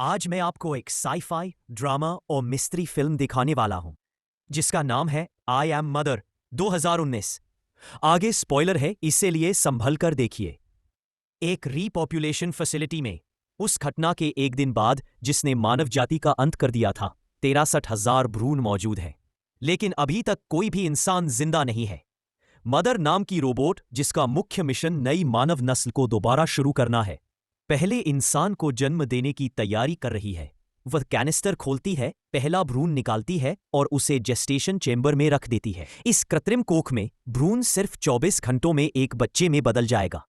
आज मैं आपको एक साई-फाई, ड्रामा और मिस्ट्री फिल्म दिखाने वाला हूं, जिसका नाम है आई एम मदर 2019। आगे स्पॉइलर है, इसलिए संभल कर देखिए। एक रीपॉपुलेशन फैसिलिटी में उस घटना के एक दिन बाद जिसने मानव जाति का अंत कर दिया था, 63,000 भ्रूण मौजूद हैं, लेकिन अभी तक कोई भी इंसान जिंदा नहीं है। मदर नाम की रोबोट, जिसका मुख्य मिशन नई मानव नस्ल को दोबारा शुरू करना है, पहले इंसान को जन्म देने की तैयारी कर रही है। वह कैनिस्टर खोलती है, पहला भ्रूण निकालती है और उसे जेस्टेशन चेंबर में रख देती है। इस कृत्रिम कोख में भ्रूण सिर्फ 24 घंटों में एक बच्चे में बदल जाएगा।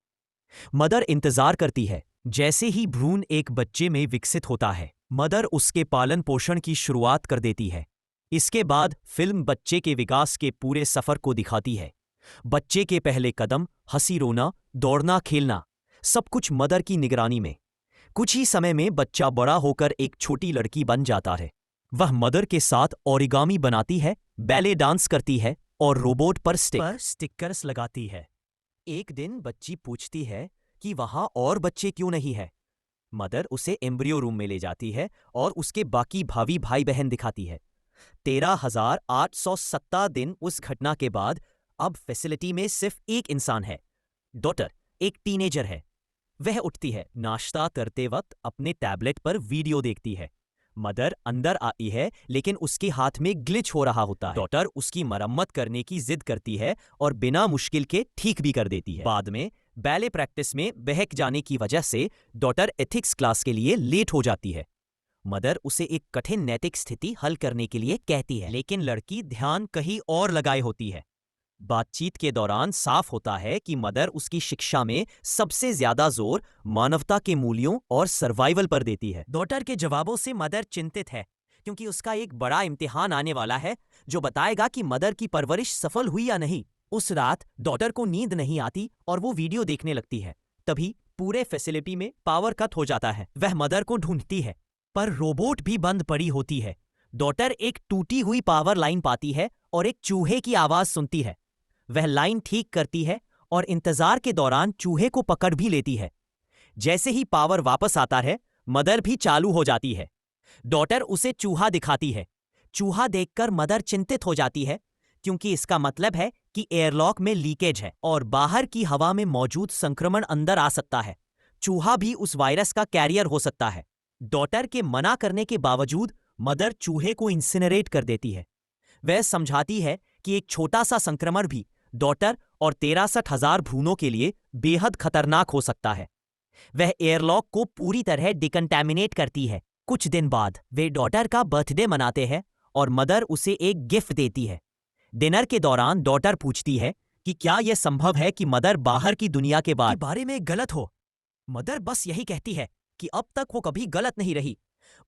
मदर इंतजार करती है। जैसे ही भ्रूण एक बच्चे में विकसित होता है, मदर उसके पालन पोषण की शुरुआत कर देती है। इसके बाद फिल्म बच्चे के विकास के पूरे सफर को दिखाती है। बच्चे के पहले कदम, हंसी रोना, दौड़ना खेलना, सब कुछ मदर की निगरानी में। कुछ ही समय में बच्चा बड़ा होकर एक छोटी लड़की बन जाता है। वह मदर के साथ ओरिगामी बनाती है, बैले डांस करती है और रोबोट पर स्टिकर्स लगाती है। एक दिन बच्ची पूछती है कि वहां और बच्चे क्यों नहीं है। मदर उसे एम्ब्रियो रूम में ले जाती है और उसके बाकी भावी भाई बहन दिखाती है। 13,870 दिन उस घटना के बाद अब फैसिलिटी में सिर्फ एक इंसान है। डॉटर एक टीनेजर है। वह उठती है, नाश्ता करते वक्त अपने टैबलेट पर वीडियो देखती है। मदर अंदर आई है, लेकिन उसके हाथ में ग्लिच हो रहा होता है। डॉटर उसकी मरम्मत करने की जिद करती है और बिना मुश्किल के ठीक भी कर देती है। बाद में बैले प्रैक्टिस में बहक जाने की वजह से डॉटर एथिक्स क्लास के लिए लेट हो जाती है। मदर उसे एक कठिन नैतिक स्थिति हल करने के लिए कहती है, लेकिन लड़की ध्यान कहीं और लगाए होती है। बातचीत के दौरान साफ होता है कि मदर उसकी शिक्षा में सबसे ज्यादा जोर मानवता के मूल्यों और सर्वाइवल पर देती है। डॉटर के जवाबों से मदर चिंतित है, क्योंकि उसका एक बड़ा इम्तिहान आने वाला है जो बताएगा कि मदर की परवरिश सफल हुई या नहीं। उस रात डॉटर को नींद नहीं आती और वो वीडियो देखने लगती है। तभी पूरे फैसिलिटी में पावर कट हो जाता है। वह मदर को ढूंढती है, पर रोबोट भी बंद पड़ी होती है। डॉटर एक टूटी हुई पावर लाइन पाती है और एक चूहे की आवाज सुनती है। वह लाइन ठीक करती है और इंतजार के दौरान चूहे को पकड़ भी लेती है। जैसे ही पावर वापस आता है, मदर भी चालू हो जाती है। डॉटर उसे चूहा दिखाती है। चूहा देखकर मदर चिंतित हो जाती है, क्योंकि इसका मतलब है कि एयरलॉक में लीकेज है और बाहर की हवा में मौजूद संक्रमण अंदर आ सकता है। चूहा भी उस वायरस का कैरियर हो सकता है। डॉटर के मना करने के बावजूद मदर चूहे को इंसिनरेट कर देती है। वह समझाती है कि एक छोटा सा संक्रमण भी डॉटर और 63,000 भ्रूणों के लिए बेहद खतरनाक हो सकता है। वह एयरलॉक को पूरी तरह डिकंटैमिनेट करती है। कुछ दिन बाद वे डॉटर का बर्थडे मनाते हैं और मदर उसे एक गिफ्ट देती है। डिनर के दौरान डॉटर पूछती है कि क्या यह संभव है कि मदर बाहर की दुनिया के बारे में गलत हो। मदर बस यही कहती है कि अब तक वो कभी गलत नहीं रही।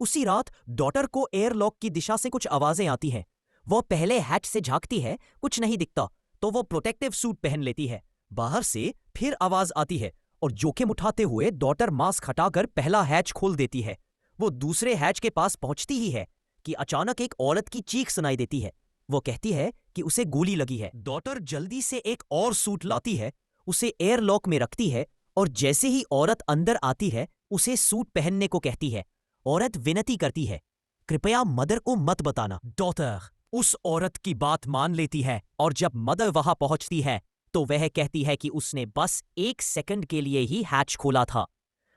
उसी रात डॉटर को एयरलॉक की दिशा से कुछ आवाजें आती हैं। वो पहले हैच से झांकती है, कुछ नहीं दिखता, तो वो प्रोटेक्टिव सूट पहन लेती है। बाहर से फिर आवाज आती है और जोखिम उठाते हुए डॉटर मास्क हटाकर पहला हैच खोल देती है। वो दूसरे हैच के पास पहुंचती ही है कि अचानक एक औरत की चीख सुनाई देती है। वो कहती है कि उसे गोली लगी है। डॉटर जल्दी से एक और सूट लाती है, उसे एयरलॉक में रखती है और जैसे ही औरत अंदर आती है, उसे सूट पहनने को कहती है। औरत विनती करती है, कृपया मदर को मत बताना। डॉटर उस औरत की बात मान लेती है और जब मदर वहां पहुंचती है तो वह कहती है कि उसने बस 1 सेकंड के लिए ही हैच खोला था।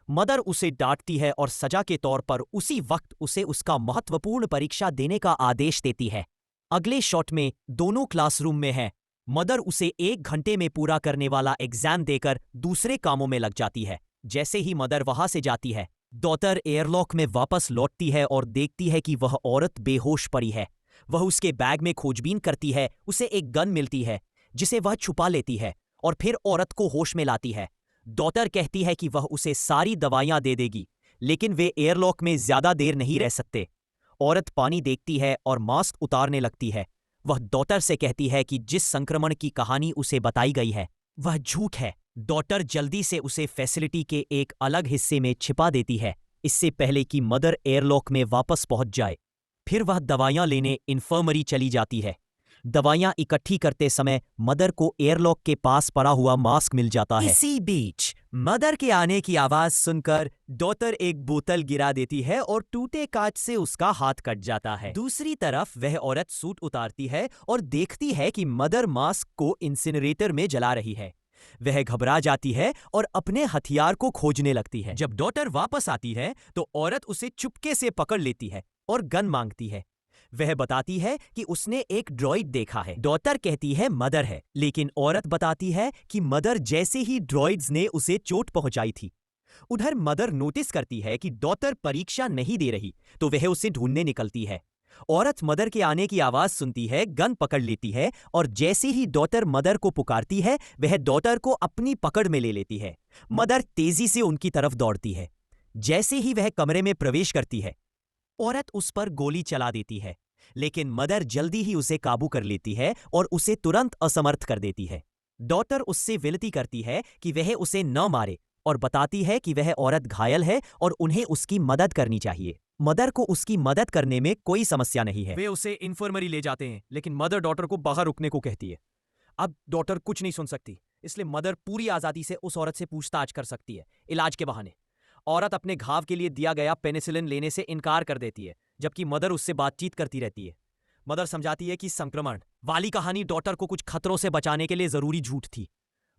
मदर उसे डांटती है और सजा के तौर पर उसी वक्त उसे उसका महत्वपूर्ण परीक्षा देने का आदेश देती है। अगले शॉट में दोनों क्लासरूम में हैं। मदर उसे 1 घंटे में पूरा करने वाला एग्जाम देकर दूसरे कामों में लग जाती है। जैसे ही मदर वहां से जाती है, डॉटर एयरलॉक में वापस लौटती है और देखती है कि वह औरत बेहोश पड़ी है। वह उसके बैग में खोजबीन करती है। उसे एक गन मिलती है जिसे वह छुपा लेती है और फिर औरत को होश में लाती है। डॉटर कहती है कि वह उसे सारी दवाइयां दे देगी, लेकिन वे एयरलॉक में ज्यादा देर नहीं रह सकते। औरत पानी देखती है और मास्क उतारने लगती है। वह डॉटर से कहती है कि जिस संक्रमण की कहानी उसे बताई गई है वह झूठ है। डॉटर जल्दी से उसे फैसिलिटी के एक अलग हिस्से में छिपा देती है, इससे पहले कि मदर एयरलॉक में वापस पहुंच जाए। फिर वह दवाइयां लेने इन्फर्मरी चली जाती है। दवाइयां इकट्ठी करते समय मदर को एयरलॉक के पास पड़ा हुआ मास्क मिल जाता है। इसी बीच मदर के आने की आवाज सुनकर डॉटर एक बोतल गिरा देती है और टूटे कांच से उसका हाथ कट जाता है। दूसरी तरफ वह औरत सूट उतारती है और देखती है कि मदर मास्क को इंसिनरेटर में जला रही है। वह घबरा जाती है और अपने हथियार को खोजने लगती है। जब डॉटर वापस आती है तो औरत उसे चुपके से पकड़ लेती है और गन मांगती है। वह बताती है कि उसने एक ड्रॉइड देखा है। डॉटर कहती है मदर है, लेकिन औरत बताती है कि मदर जैसे ही ड्रॉइड्स ने उसे चोट पहुंचाई थी। उधर मदर नोटिस करती है कि डॉटर परीक्षा नहीं दे रही, तो वह उसे ढूंढने निकलती है। औरत मदर के आने की आवाज सुनती है, गन पकड़ लेती है और जैसे ही डॉटर मदर को पुकारती है, वह डॉटर को अपनी पकड़ में ले लेती है। मदर तेजी से उनकी तरफ दौड़ती है। जैसे ही वह कमरे में प्रवेश करती है, औरत उस पर गोली चला देती है, लेकिन मदर जल्दी ही उसे काबू कर लेती है और उसे तुरंत असमर्थ कर देती है। डॉटर उससे विनती करती है कि वह उसे न मारे और बताती है कि वह औरत घायल है और उन्हें उसकी मदद करनी चाहिए। मदर को उसकी मदद करने में कोई समस्या नहीं है। वे उसे इन्फर्मरी ले जाते हैं, लेकिन मदर डॉटर को बाहर रुकने को कहती है। अब डॉटर कुछ नहीं सुन सकती, इसलिए मदर पूरी आजादी से उस औरत से पूछताछ कर सकती है, इलाज के बहाने। औरत अपने घाव के लिए दिया गया पेनिसिलिन लेने से इनकार कर देती है, जबकि मदर उससे बातचीत करती रहती है। मदर समझाती है कि संक्रमण वाली कहानी डॉटर को कुछ खतरों से बचाने के लिए जरूरी झूठ थी।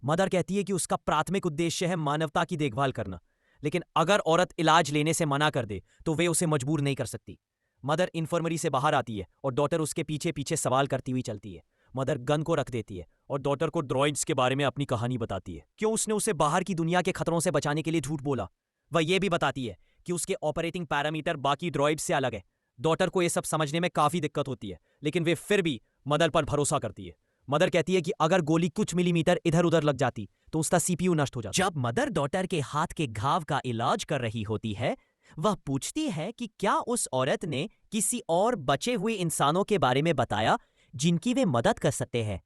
मदर कहती है कि उसका प्राथमिक उद्देश्य है मानवता की देखभाल करना, लेकिन अगर औरत इलाज लेने से मना कर दे तो वे उसे मजबूर नहीं कर सकती। मदर इन्फर्मरी से बाहर आती है और डॉटर उसके पीछे पीछे सवाल करती हुई चलती है। मदर गन को रख देती है और डॉटर को ड्रॉइड्स के बारे में अपनी कहानी बताती है, क्यों उसने उसे बाहर की दुनिया के खतरों से बचाने के लिए झूठ बोला। वह यह भी बताती है कि उसके ऑपरेटिंग पैरामीटर बाकी ड्रॉइड से अलग है। डॉटर को यह सब समझने में काफी दिक्कत होती है, लेकिन वे फिर भी मदर पर भरोसा करती है। मदर कहती है कि अगर गोली कुछ मिलीमीटर इधर उधर लग जाती तो उसका सीपीयू नष्ट हो जाता। जब मदर डॉटर के हाथ के घाव का इलाज कर रही होती है, वह पूछती है कि क्या उस औरत ने किसी और बचे हुए इंसानों के बारे में बताया जिनकी वे मदद कर सकते हैं।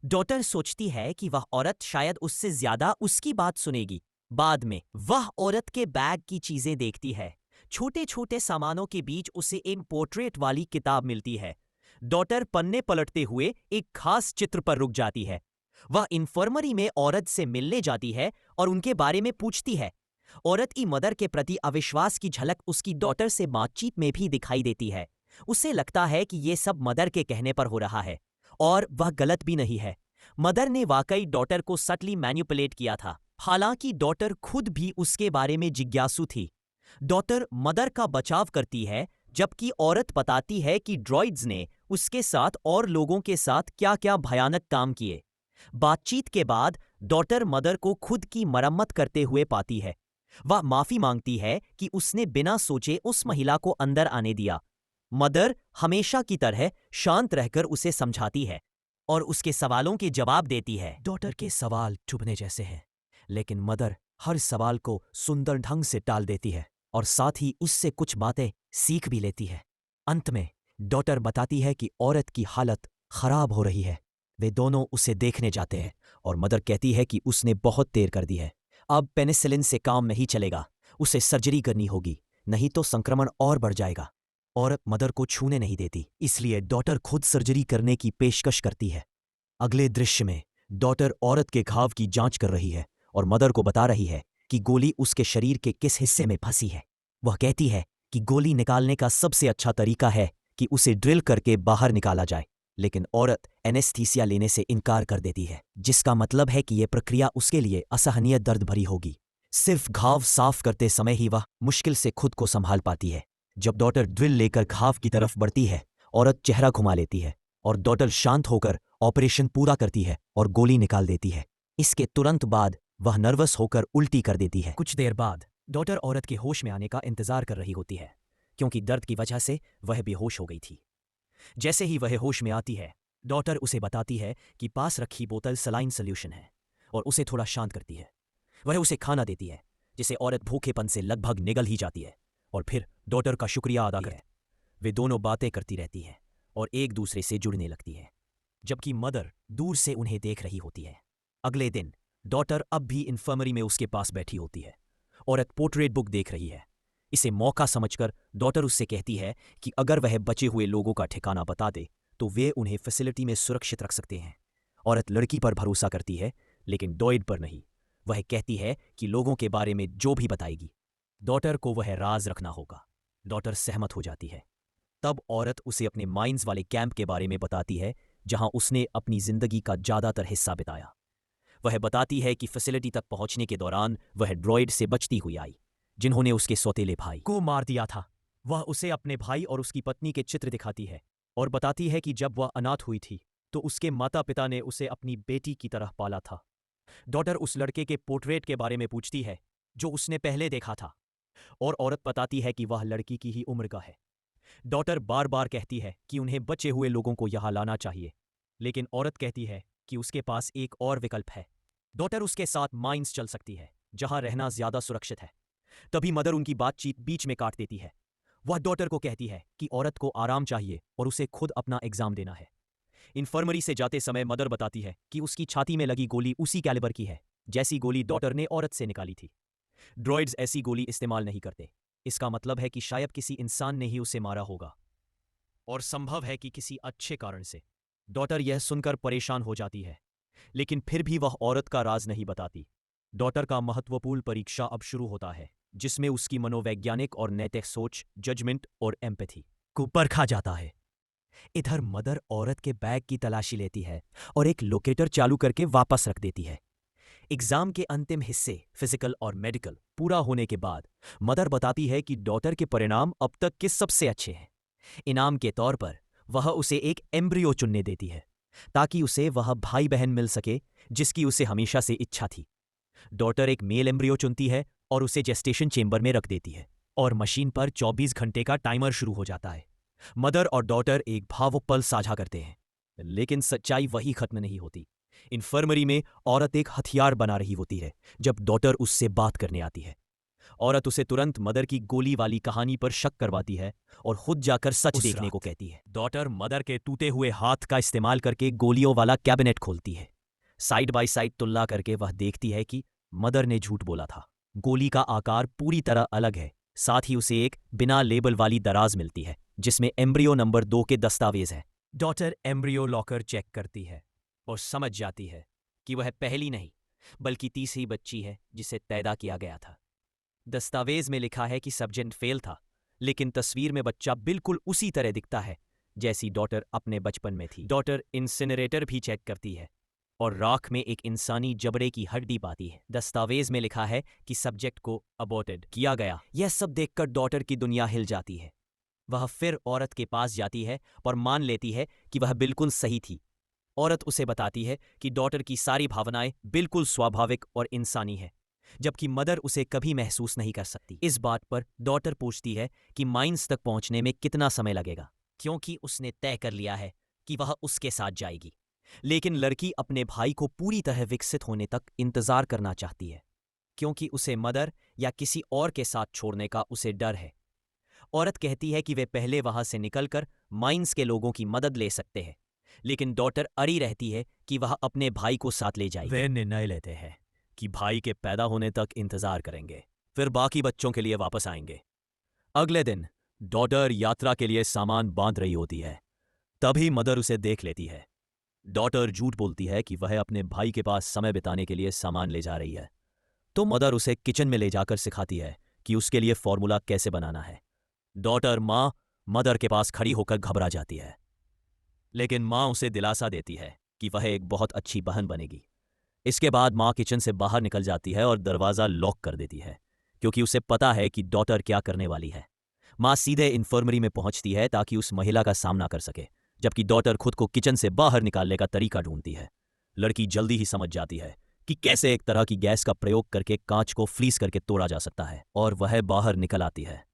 डॉटर सोचती है कि वह औरत शायद उससे ज्यादा उसकी बात सुनेगी। बाद में वह औरत के बैग की चीजें देखती है। छोटे छोटे सामानों के बीच उसे एक पोर्ट्रेट वाली किताब मिलती है। डॉटर पन्ने पलटते हुए एक खास चित्र पर रुक जाती है। वह इन्फर्मरी में औरत से मिलने जाती है और उनके बारे में पूछती है। औरत की मदर के प्रति अविश्वास की झलक उसकी डॉटर से बातचीत में भी दिखाई देती है। उसे लगता है कि यह सब मदर के कहने पर हो रहा है और वह गलत भी नहीं है। मदर ने वाकई डॉटर को सटली मैनिपुलेट किया था। हालांकि डॉटर खुद भी उसके बारे में जिज्ञासु थी। डॉटर मदर का बचाव करती है, जबकि औरत बताती है कि ड्रॉइड्स ने उसके साथ और लोगों के साथ क्या क्या भयानक काम किए। बातचीत के बाद डॉटर मदर को खुद की मरम्मत करते हुए पाती है। वह माफी मांगती है कि उसने बिना सोचे उस महिला को अंदर आने दिया। मदर हमेशा की तरह शांत रहकर उसे समझाती है और उसके सवालों के जवाब देती है। डॉटर के सवाल चुभने जैसे हैं, लेकिन मदर हर सवाल को सुंदर ढंग से टाल देती है और साथ ही उससे कुछ बातें सीख भी लेती है। अंत में डॉटर बताती है कि औरत की हालत खराब हो रही है। वे दोनों उसे देखने जाते हैं और मदर कहती है कि उसने बहुत देर कर दी है। अब पेनिसिलिन से काम नहीं चलेगा, उसे सर्जरी करनी होगी, नहीं तो संक्रमण और बढ़ जाएगा। औरत मदर को छूने नहीं देती, इसलिए डॉटर खुद सर्जरी करने की पेशकश करती है। अगले दृश्य में डॉटर औरत के घाव की जांच कर रही है और मदर को बता रही है कि गोली उसके शरीर के किस हिस्से में फंसी है। वह कहती है कि गोली निकालने का सबसे अच्छा तरीका है कि उसे ड्रिल करके बाहर निकाला जाए, लेकिन औरत एनेस्थीसिया लेने से इनकार कर देती है, जिसका मतलब है कि यह प्रक्रिया उसके लिए असहनीय दर्द भरी होगी। सिर्फ घाव साफ करते समय ही वह मुश्किल से खुद को संभाल पाती है। जब डॉटर ड्रिल लेकर घाव की तरफ बढ़ती है, औरत चेहरा घुमा लेती है और डॉटर शांत होकर ऑपरेशन पूरा करती है और गोली निकाल देती है। इसके तुरंत बाद वह नर्वस होकर उल्टी कर देती है। कुछ देर बाद डॉटर औरत के होश में आने का इंतजार कर रही होती है, क्योंकि दर्द की वजह से वह बेहोश हो गई थी। जैसे ही वह होश में आती है, डॉटर उसे बताती है कि पास रखी बोतल सलाइन सोल्यूशन है और उसे थोड़ा शांत करती है। वह उसे खाना देती है, जिसे औरत भूखेपन से लगभग निगल ही जाती है और फिर डॉटर का शुक्रिया अदा करती है। वे दोनों बातें करती रहती हैं और एक दूसरे से जुड़ने लगती है, जबकि मदर दूर से उन्हें देख रही होती है। अगले दिन डॉटर अब भी इन्फर्मरी में उसके पास बैठी होती है। औरत पोर्ट्रेट बुक देख रही है। इसे मौका समझकर डॉटर उससे कहती है कि अगर वह बचे हुए लोगों का ठिकाना बता दे तो वे उन्हें फैसिलिटी में सुरक्षित रख सकते हैं। औरत लड़की पर भरोसा करती है, लेकिन डॉयड पर नहीं। वह कहती है कि लोगों के बारे में जो भी बताएगी, डॉटर को वह राज रखना होगा। डॉटर सहमत हो जाती है। तब औरत उसे अपने माइंस वाले कैंप के बारे में बताती है जहां उसने अपनी जिंदगी का ज्यादातर हिस्सा बिताया। वह बताती है कि फैसिलिटी तक पहुंचने के दौरान वह ड्रॉइड से बचती हुई आई, जिन्होंने उसके सौतेले भाई को मार दिया था। वह उसे अपने भाई और उसकी पत्नी के चित्र दिखाती है और बताती है कि जब वह अनाथ हुई थी तो उसके माता पिता ने उसे अपनी बेटी की तरह पाला था। डॉटर उस लड़के के पोर्ट्रेट के बारे में पूछती है जो उसने पहले देखा था, और औरत बताती है कि वह लड़की की ही उम्र का है। डॉटर बार बार कहती है कि उन्हें बचे हुए लोगों को यहां लाना चाहिए, लेकिन औरत कहती है कि उसके पास एक और विकल्प है। डॉटर उसके साथ माइंस चल सकती है जहां रहना ज्यादा सुरक्षित है। तभी मदर उनकी बातचीत बीच में काट देती है। वह डॉटर को कहती है कि औरत को आराम चाहिए और उसे खुद अपना एग्जाम देना है। इन्फर्मरी से जाते समय मदर बताती है कि उसकी छाती में लगी गोली उसी कैलिबर की है जैसी गोली डॉटर ने औरत से निकाली थी। ड्रॉइड्स ऐसी गोली इस्तेमाल नहीं करते। इसका मतलब है कि शायद किसी इंसान ने ही उसे मारा होगा, और संभव है कि किसी अच्छे कारण से। डॉटर यह सुनकर परेशान हो जाती है, लेकिन फिर भी वह औरत का राज नहीं बताती। डॉटर का महत्वपूर्ण परीक्षा अब शुरू होता है, जिसमें उसकी मनोवैज्ञानिक और नैतिक सोच, जजमेंट और एम्पैथी को परखा जाता है। इधर मदर औरत के बैग की तलाशी लेती है और एक लोकेटर चालू करके वापस रख देती है। एग्जाम के अंतिम हिस्से, फिजिकल और मेडिकल, पूरा होने के बाद मदर बताती है कि डॉटर के परिणाम अब तक के सबसे अच्छे हैं। इनाम के तौर पर वह उसे एक एम्ब्रियो चुनने देती है ताकि उसे वह भाई बहन मिल सके जिसकी उसे हमेशा से इच्छा थी। डॉटर एक मेल एम्ब्रियो चुनती है और उसे जेस्टेशन चेंबर में रख देती है, और मशीन पर 24 घंटे का टाइमर शुरू हो जाता है। मदर और डॉटर एक भावुक पल साझा करते हैं, लेकिन सच्चाई वही खत्म नहीं होती। इन्फर्मरी में औरत एक हथियार बना रही होती है जब डॉटर उससे बात करने आती है। औरत उसे तुरंत मदर की गोली वाली कहानी पर शक करवाती है और खुद जाकर सच देखने को कहती है। डॉटर मदर के टूटे हुए हाथ का इस्तेमाल करके गोलियों वाला कैबिनेट खोलती है। साइड बाय साइड तुलना करके वह देखती है कि मदर ने झूठ बोला था। गोली का आकार पूरी तरह अलग है। साथ ही उसे एक बिना लेबल वाली दराज मिलती है जिसमें एम्ब्रियो नंबर 2 के दस्तावेज हैं। डॉटर एम्ब्रियो लॉकर चेक करती है और समझ जाती है कि वह पहली नहीं बल्कि तीसरी बच्ची है जिसे पैदा किया गया था। दस्तावेज में लिखा है कि सब्जेक्ट फेल था, लेकिन तस्वीर में बच्चा बिल्कुल उसी तरह दिखता है जैसी डॉटर अपने बचपन में थी। डॉटर इंसिनरेटर भी चेक करती है और राख में एक इंसानी जबड़े की हड्डी पाती है। दस्तावेज में लिखा है कि सब्जेक्ट को अबॉर्टेड किया गया। यह सब देखकर डॉटर की दुनिया हिल जाती है। वह फिर औरत के पास जाती है और मान लेती है कि वह बिल्कुल सही थी। औरत उसे बताती है कि डॉटर की सारी भावनाएं बिल्कुल स्वाभाविक और इंसानी है, जबकि मदर उसे कभी महसूस नहीं कर सकती। इस बात पर डॉटर पूछती है कि माइंस तक पहुंचने में कितना समय लगेगा, क्योंकि उसने तय कर लिया है कि वह उसके साथ जाएगी। लेकिन लड़की अपने भाई को पूरी तरह विकसित होने तक इंतजार करना चाहती है, क्योंकि उसे मदर या किसी और के साथ छोड़ने का उसे डर है। औरत कहती है कि वे पहले वहां से निकलकर माइंस के लोगों की मदद ले सकते हैं, लेकिन डॉटर अड़ी रहती है कि वह अपने भाई को साथ ले जाएगी। वे निर्णय लेते हैं कि भाई के पैदा होने तक इंतजार करेंगे, फिर बाकी बच्चों के लिए वापस आएंगे। अगले दिन डॉटर यात्रा के लिए सामान बांध रही होती है, तभी मदर उसे देख लेती है। डॉटर झूठ बोलती है कि वह अपने भाई के पास समय बिताने के लिए सामान ले जा रही है, तो मदर उसे किचन में ले जाकर सिखाती है कि उसके लिए फॉर्मूला कैसे बनाना है। डॉटर माँ मदर के पास खड़ी होकर घबरा जाती है, लेकिन माँ उसे दिलासा देती है कि वह एक बहुत अच्छी बहन बनेगी। इसके बाद माँ किचन से बाहर निकल जाती है और दरवाज़ा लॉक कर देती है, क्योंकि उसे पता है कि डॉटर क्या करने वाली है। माँ सीधे इन्फर्मरी में पहुंचती है ताकि उस महिला का सामना कर सके, जबकि डॉटर खुद को किचन से बाहर निकालने का तरीका ढूंढती है। लड़की जल्दी ही समझ जाती है कि कैसे एक तरह की गैस का प्रयोग करके कांच को फ्रीज करके तोड़ा जा सकता है, और वह बाहर निकल आती है।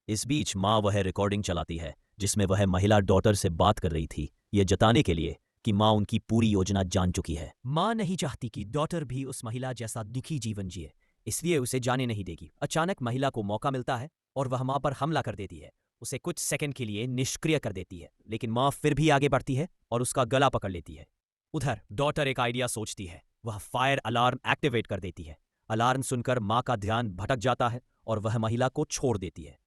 इस बीच माँ वह रिकॉर्डिंग चलाती है जिसमें वह महिला डॉटर से बात कर रही थी, ये जताने के लिए कि माँ उनकी पूरी योजना जान चुकी है। माँ नहीं चाहती कि डॉटर भी उस महिला जैसा दुखी जीवन जिए, इसलिए उसे जाने नहीं देगी। अचानक महिला को मौका मिलता है और वह माँ पर हमला कर देती है, उसे कुछ सेकंड के लिए निष्क्रिय कर देती है, लेकिन माँ फिर भी आगे बढ़ती है और उसका गला पकड़ लेती है। उधर डॉटर एक आइडिया सोचती है, वह फायर अलार्म एक्टिवेट कर देती है। अलार्म सुनकर माँ का ध्यान भटक जाता है और वह महिला को छोड़ देती है।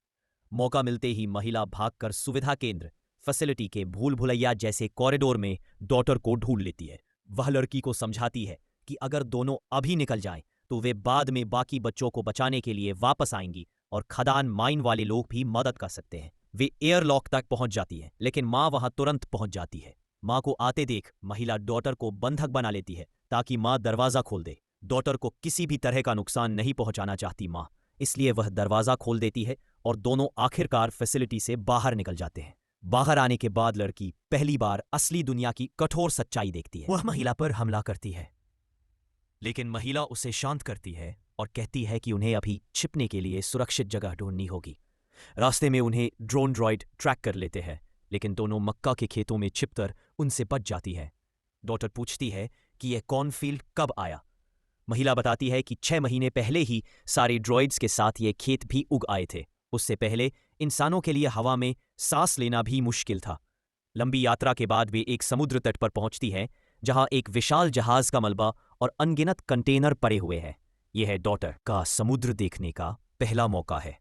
मौका मिलते ही महिला भागकर सुविधा केंद्र, फैसिलिटी के भूल भुलैया जैसे कॉरिडोर में डॉटर को ढूंढ लेती है। वह लड़की को समझाती है कि अगर दोनों अभी निकल जाएं तो वे बाद में बाकी बच्चों को बचाने के लिए वापस आएंगी और खदान माइन वाले लोग भी मदद कर सकते हैं। वे एयरलॉक तक पहुंच जाती है, लेकिन माँ वहां तुरंत पहुंच जाती है। माँ को आते देख महिला डॉटर को बंधक बना लेती है ताकि माँ दरवाजा खोल दे। डॉटर को किसी भी तरह का नुकसान नहीं पहुंचाना चाहती माँ, इसलिए वह दरवाजा खोल देती है और दोनों आखिरकार फैसिलिटी से बाहर निकल जाते हैं। बाहर आने के बाद लड़की पहली बार असली दुनिया की कठोर सच्चाई देखती है। वह महिला पर हमला करती है, लेकिन महिला उसे शांत करती है और कहती है कि उन्हें अभी छिपने के लिए सुरक्षित जगह ढूंढनी होगी। रास्ते में उन्हें ड्रोन ड्रॉइड ट्रैक कर लेते हैं, लेकिन दोनों मक्का के खेतों में छिपकर उनसे बच जाती है। डॉटर पूछती है कि यह कॉर्नफील्ड कब आया। महिला बताती है कि 6 महीने पहले ही सारे ड्रॉइड्स के साथ ये खेत भी उग आए थे। उससे पहले इंसानों के लिए हवा में सांस लेना भी मुश्किल था। लंबी यात्रा के बाद वे एक समुद्र तट पर पहुंचती है, जहां एक विशाल जहाज का मलबा और अनगिनत कंटेनर पड़े हुए हैं। यह है डॉटर का समुद्र देखने का पहला मौका है।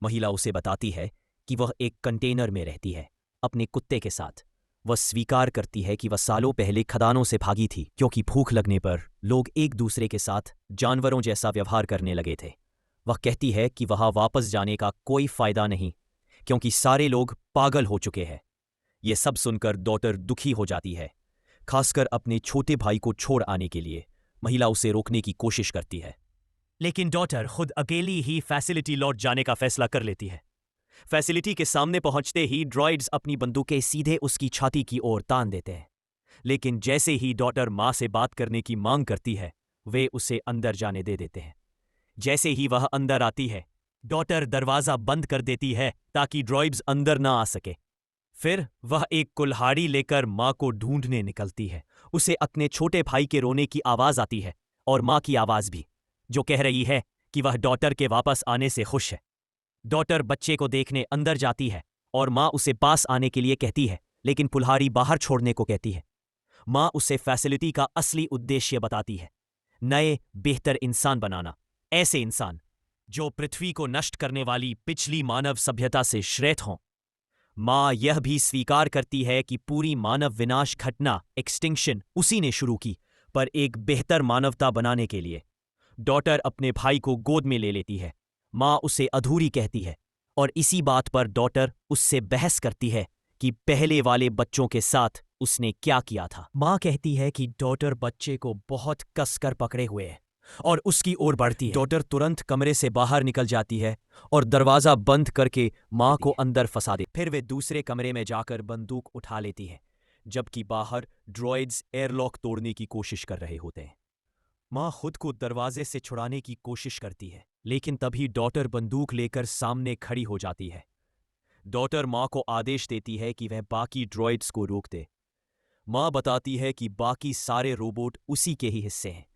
महिला उसे बताती है कि वह एक कंटेनर में रहती है अपने कुत्ते के साथ। वह स्वीकार करती है कि वह सालों पहले खदानों से भागी थी, क्योंकि भूख लगने पर लोग एक दूसरे के साथ जानवरों जैसा व्यवहार करने लगे थे। वह कहती है कि वहां वापस जाने का कोई फायदा नहीं, क्योंकि सारे लोग पागल हो चुके हैं। यह सब सुनकर डॉटर दुखी हो जाती है, खासकर अपने छोटे भाई को छोड़ आने के लिए। महिला उसे रोकने की कोशिश करती है, लेकिन डॉटर खुद अकेली ही फैसिलिटी लौट जाने का फैसला कर लेती है। फैसिलिटी के सामने पहुंचते ही ड्रॉइड्स अपनी बंदूकें सीधे उसकी छाती की ओर तान देते हैं, लेकिन जैसे ही डॉटर मां से बात करने की मांग करती है, वे उसे अंदर जाने दे देते हैं। जैसे ही वह अंदर आती है, डॉटर दरवाजा बंद कर देती है ताकि ड्रॉइड्स अंदर ना आ सके। फिर वह एक कुल्हाड़ी लेकर मां को ढूंढने निकलती है। उसे अपने छोटे भाई के रोने की आवाज आती है और मां की आवाज भी, जो कह रही है कि वह डॉटर के वापस आने से खुश है। डॉटर बच्चे को देखने अंदर जाती है और मां उसे पास आने के लिए कहती है, लेकिन कुल्हाड़ी बाहर छोड़ने को कहती है। मां उसे फैसिलिटी का असली उद्देश्य बताती है, नए बेहतर इंसान बनाना, ऐसे इंसान जो पृथ्वी को नष्ट करने वाली पिछली मानव सभ्यता से श्रेष्ठ हों। मां यह भी स्वीकार करती है कि पूरी मानव विनाश घटना एक्सटिंक्शन उसी ने शुरू की, पर एक बेहतर मानवता बनाने के लिए। डॉटर अपने भाई को गोद में ले लेती है। मां उसे अधूरी कहती है और इसी बात पर डॉटर उससे बहस करती है कि पहले वाले बच्चों के साथ उसने क्या किया था। मां कहती है कि डॉटर बच्चे को बहुत कसकर पकड़े हुए है और उसकी ओर बढ़ती है। डॉटर तुरंत कमरे से बाहर निकल जाती है और दरवाजा बंद करके मां को अंदर फंसा दे। फिर वे दूसरे कमरे में जाकर बंदूक उठा लेती है, जबकि बाहर ड्रॉइड्स एयरलॉक तोड़ने की कोशिश कर रहे होते हैं। मां खुद को दरवाजे से छुड़ाने की कोशिश करती है, लेकिन तभी डॉटर बंदूक लेकर सामने खड़ी हो जाती है। डॉटर मां को आदेश देती है कि वह बाकी ड्रॉइड्स को रोक दे। मां बताती है कि बाकी सारे रोबोट उसी के ही हिस्से हैं,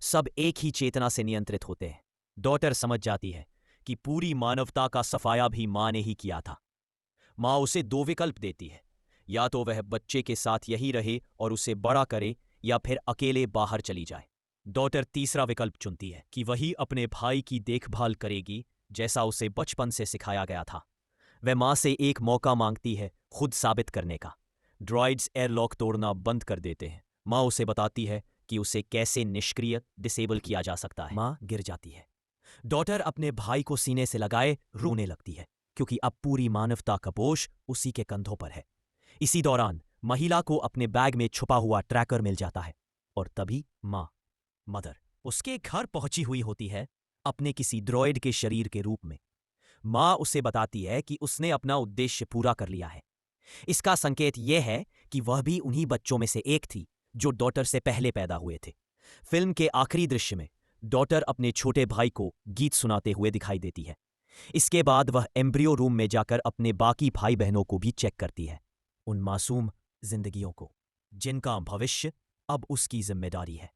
सब एक ही चेतना से नियंत्रित होते हैं। डॉटर समझ जाती है कि पूरी मानवता का सफाया भी मां ने ही किया था। मां उसे 2 विकल्प देती है, या तो वह बच्चे के साथ यही रहे और उसे बड़ा करे, या फिर अकेले बाहर चली जाए। डॉटर तीसरा विकल्प चुनती है कि वही अपने भाई की देखभाल करेगी, जैसा उसे बचपन से सिखाया गया था। वह मां से एक मौका मांगती है खुद साबित करने का। ड्रॉइड्स एयरलॉक तोड़ना बंद कर देते हैं। मां उसे बताती है कि उसे कैसे निष्क्रिय डिसेबल किया जा सकता है। मां गिर जाती है। डॉटर अपने भाई को सीने से लगाए रोने लगती है, क्योंकि अब पूरी मानवता का बोझ उसी के कंधों पर है। इसी दौरान महिला को अपने बैग में छुपा हुआ ट्रैकर मिल जाता है और तभी मदर उसके घर पहुंची हुई होती है, अपने किसी ड्रॉइड के शरीर के रूप में। मां उसे बताती है कि उसने अपना उद्देश्य पूरा कर लिया है। इसका संकेत यह है कि वह भी उन्हीं बच्चों में से एक थी जो डॉटर से पहले पैदा हुए थे। फिल्म के आखिरी दृश्य में डॉटर अपने छोटे भाई को गीत सुनाते हुए दिखाई देती है। इसके बाद वह एम्ब्रियो रूम में जाकर अपने बाकी भाई बहनों को भी चेक करती है, उन मासूम जिंदगियों को जिनका भविष्य अब उसकी जिम्मेदारी है।